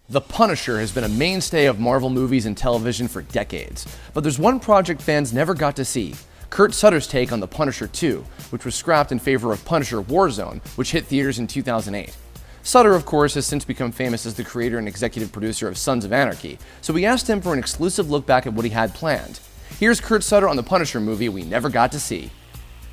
The Punisher has been a mainstay of Marvel movies and television for decades, but there's one project fans never got to see: Kurt Sutter's take on The Punisher 2, which was scrapped in favor of Punisher Warzone, which hit theaters in 2008. Sutter, of course, has since become famous as the creator and executive producer of Sons of Anarchy, so we asked him for an exclusive look back at what he had planned. Here's Kurt Sutter on the Punisher movie we never got to see.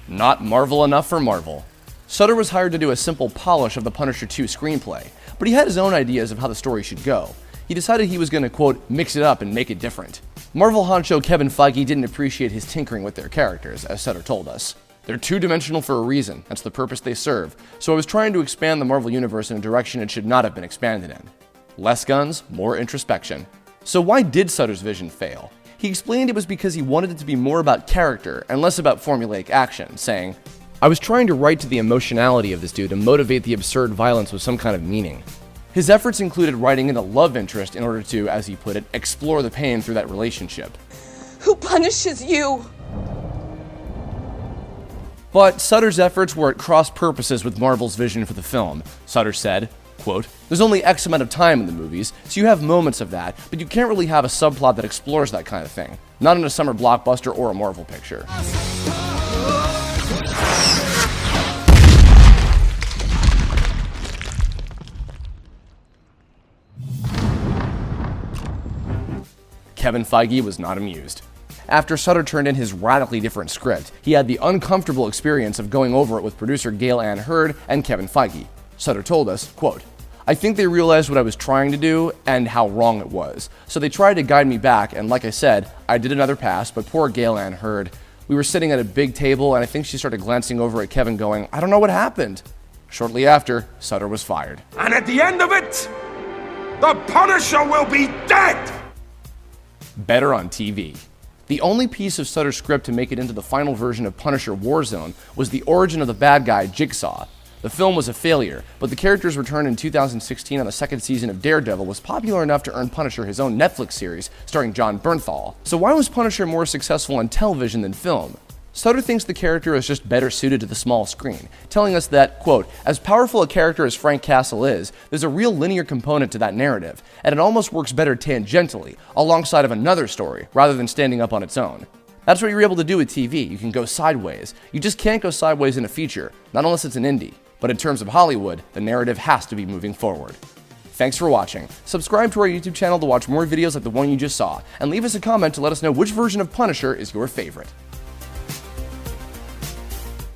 Not Marvel enough for Marvel. Sutter was hired to do a simple polish of the Punisher 2 screenplay, but he had his own ideas of how the story should go. He decided he was going to, quote, mix it up and make it different. Marvel honcho Kevin Feige didn't appreciate his tinkering with their characters, as Sutter told us. They're two-dimensional for a reason, that's the purpose they serve, so I was trying to expand the Marvel universe in a direction it should not have been expanded in. Less guns, more introspection. So why did Sutter's vision fail? He explained it was because he wanted it to be more about character and less about formulaic action, saying, "I was trying to write to the emotionality of this dude and motivate the absurd violence with some kind of meaning." His efforts included writing in a love interest in order to, as he put it, explore the pain through that relationship. Who punishes you? But Sutter's efforts were at cross purposes with Marvel's vision for the film. Sutter said, quote, "There's only X amount of time in the movies, so you have moments of that, but you can't really have a subplot that explores that kind of thing. Not in a summer blockbuster or a Marvel picture." Kevin Feige was not amused. After Sutter turned in his radically different script, he had the uncomfortable experience of going over it with producer Gail Ann Hurd and Kevin Feige. Sutter told us, quote, "I think they realized what I was trying to do and how wrong it was. So they tried to guide me back, and like I said, I did another pass, but poor Gail Ann Hurd. We were sitting at a big table, and I think she started glancing over at Kevin going, 'I don't know what happened.' Shortly after, Sutter was fired. And at the end of it, the Punisher will be dead!" Better on TV. The only piece of Sutter's script to make it into the final version of Punisher Warzone was the origin of the bad guy, Jigsaw. The film was a failure, but the character's return in 2016 on the second season of Daredevil was popular enough to earn Punisher his own Netflix series starring Jon Bernthal. So why was Punisher more successful on television than film? Sutter thinks the character is just better suited to the small screen, telling us that, quote, "As powerful a character as Frank Castle is, there's a real linear component to that narrative, and it almost works better tangentially, alongside of another story, rather than standing up on its own." That's what you're able to do with TV. You can go sideways. You just can't go sideways in a feature, not unless it's an indie. But in terms of Hollywood, the narrative has to be moving forward. Thanks for watching. Subscribe to our YouTube channel to watch more videos like the one you just saw, and leave us a comment to let us know which version of Punisher is your favorite.